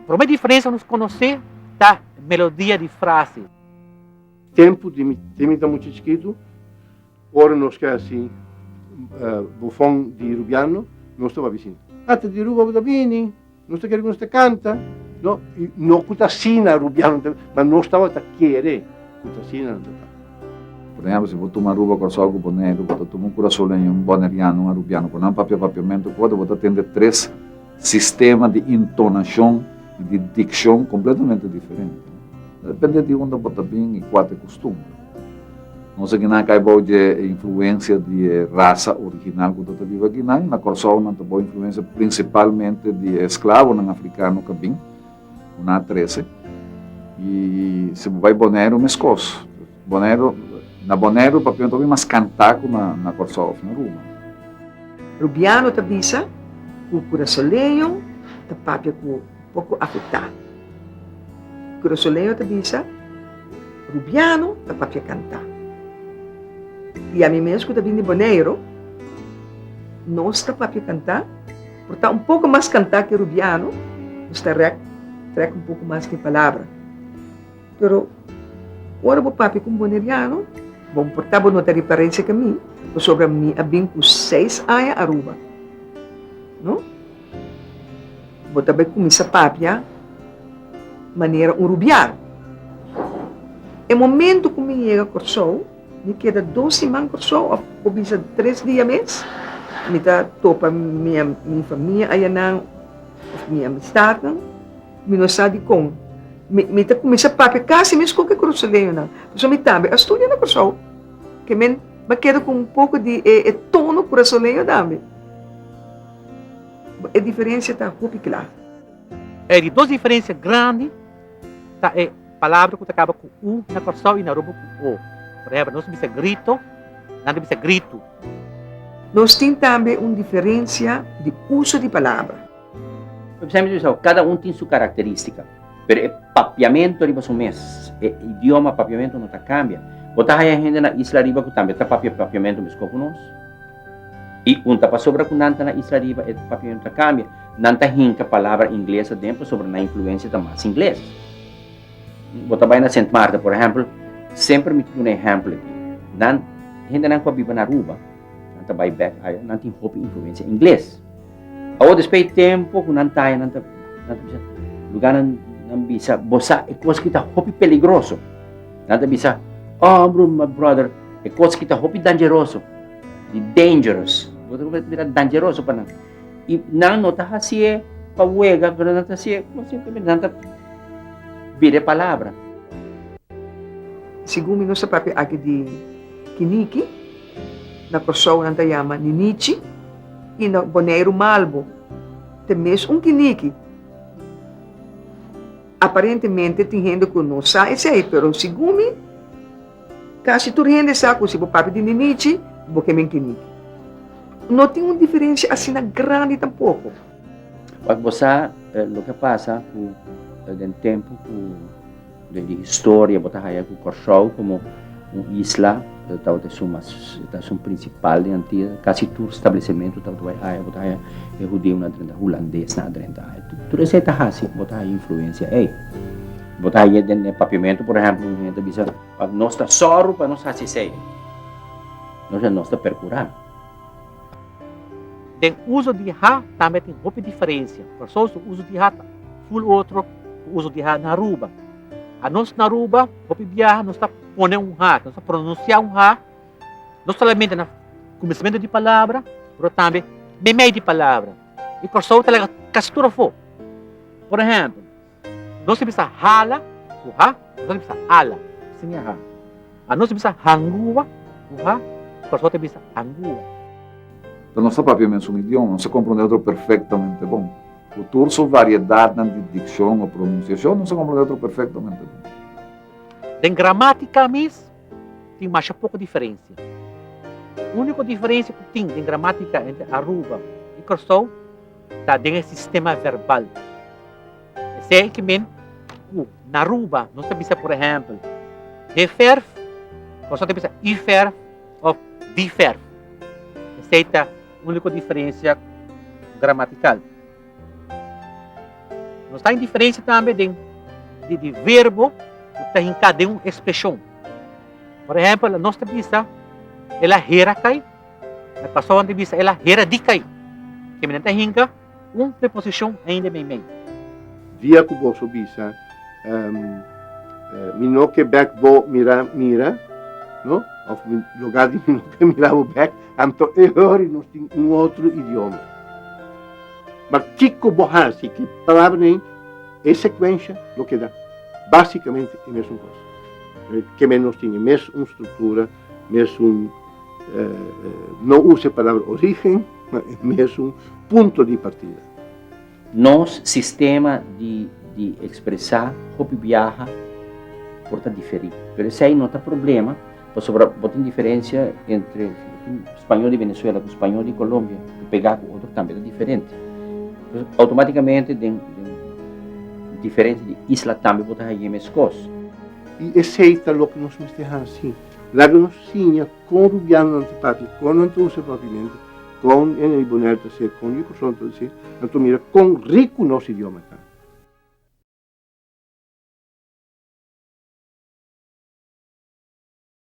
Por uma diferença nos conhecer da melodia de frase. Tempo de imita muito escrito, ora nós que assim, bufão de Rubiano, não estava vicino. Até de Ruba da Bini, não está querendo que você canta, não cutasina Rubiano, mas não estava a querer cutasina. Por exemplo, se você tomar Ruba com algo bonito, você toma curaçolenho, boneriano, Rubiano, com papiamento, você tem três sistemas de entonação e de dicção completamente diferentes. Depende de onde você vem e qual é o costume. Não sei que não cai de influência de raça original que você vive aqui, não. Na Corsol não tem influência principalmente de escravo não africano que vem, na 13. E se vai Bonero, mescos. Na Bonero, papião também mais cantaco na Corsol, na Ruma. Rubiano tabisa, o curaçoleio, ta papia com pouco afetado. Curaçoleio tabisa, Rubiano, ta papia cantar. E a mim mesmo que vim de Boneiro, nós está papia cantar, portanto, pouco mais cantar que Rubiano, nós está treca pouco mais que palavra. Pero, ora o papi com Boneriano, bom, portanto, não tem referência que a mim, sobre mim, a bem com 6 anos Aruba. Não? Vou também começar a papia, maneira Rubiano. E momento que me chega a Corsol, me queda 2 semanas Corsol, ou bisa 3 dias mês, me dá topa minha família, aí não, minha amistade, me não sabe como. Me tá começa a papia, quase mesmo que Corsoleio não. Então, me também, a história na Corsol, que me queda com pouco de tono Corsoleio também. A diferença está muito clara. É de duas diferenças grandes, tá? É palavra que acaba com U na Corsol e na Aruba com O. Por exemplo, nós temos grito, nada temos grito. Nós temos também uma diferença de uso de palavra. Cada um tem sua característica, mas o papiamento riba o mesmo, o idioma papiamento não cambia. Botar aí a gente na Isla Riba que também está papiamento mesmo com nós. E quando está sobre com nanta na Isla Riba, o papiamento cambia. Nanta hinca palavra inglesa dentro sobre na influência da mais inglês. Botar aí na Santa Marta, por exemplo, sempre me dá um exemplo aqui. A gente não vive na Aruba, nanta vai back, não tem influência inglês. Ao despeito tempo, quando não está, lugar não bisa, bosa é coisa que está muito peligroso. Não bisa, my brother, é coisa que está muito dangeroso, dangerous. Você vai virar dangeroso para nós. E não está assim, para o ega, não está assim, simplesmente não está vira palavra. Segundo nós papi aqui de Kiniki, na Corsol não está chama Ninichi, e no Boneiro Malbo, tem mesmo Kiniki. Aparentemente tem gente que não sabe isso aí, mas segundo quase toda gente sabe se o papi de Ninichi, porque é Kiniki. Não tem uma diferença assim grande tampouco. Mas você, o que passa com o tempo de história, botar aí com Corsol como uma isla, da sua principal de antiga, quase todo estabelecimento da botar aí é judeu na drenta, holandês na drenta. Tudo isso está assim, botar aí influência, botar aí dentro do papiamento, por exemplo, a gente bisa, nós está sorro para nós assim sei, nós está percurando. O uso de ha também tem uma diferença. Por só o uso de ha full outro, o uso de ha na Aruba. A nós na Aruba, o viajar, nós está pondo um ha, nós está pronunciar um ha, não somente no começamento de palavra, mas também no meio de palavra. E por só talaga castura fo. Por exemplo, nós bisa hala, o ha, nós bisa ala, assim é ha. A nós bisa hangua, o ha, por só bisa hangua. Então, nosso papiamento é um idioma, não se compreende outro perfeitamente bom. O turso variedade de dicção ou pronunciação não se compreende outro perfeitamente bom. Em gramática mesmo, tem mais pouca diferença. A única diferença que tem em gramática entre Aruba e Corsol está dentro do sistema verbal. Sei que na Aruba, nós temos, por exemplo, refer, Corsol temos ifer ou difer. Essa é a única diferença gramatical. Nós está em diferença também de verbo que tem cada uma expressão. Por exemplo, a nossa vista, ela hera cai, a pessoa de vista, ela hera di cai. Que me hinga uma preposição ainda bem. Via que você bisa, mino que back bo mira, no? Of lugar de mino que mirava back, anto errori nós tem outro idioma. Mas Kiko Boharsi, que palavra nem é sequência, o que dá. Basicamente é a mesma coisa. Que menos tem a mesma estrutura, mesmo não usa a palavra origem, mas é mesmo ponto de partida. Nosso sistema de expressar o viaja porta diferente. Mas esse aí não tem problema, porque tem diferença entre o espanhol de Venezuela com o espanhol de Colômbia, que pegar com o outro também é diferente. Então, automaticamente, tem diferença de isla também botar aí mesmas coisas. E aceita o que nós estamos assim. Lá que nós tinha com o rubiano antipático, com o usa propriamente, com o boneto, com o conjunto, então mira, com rico nosso idioma.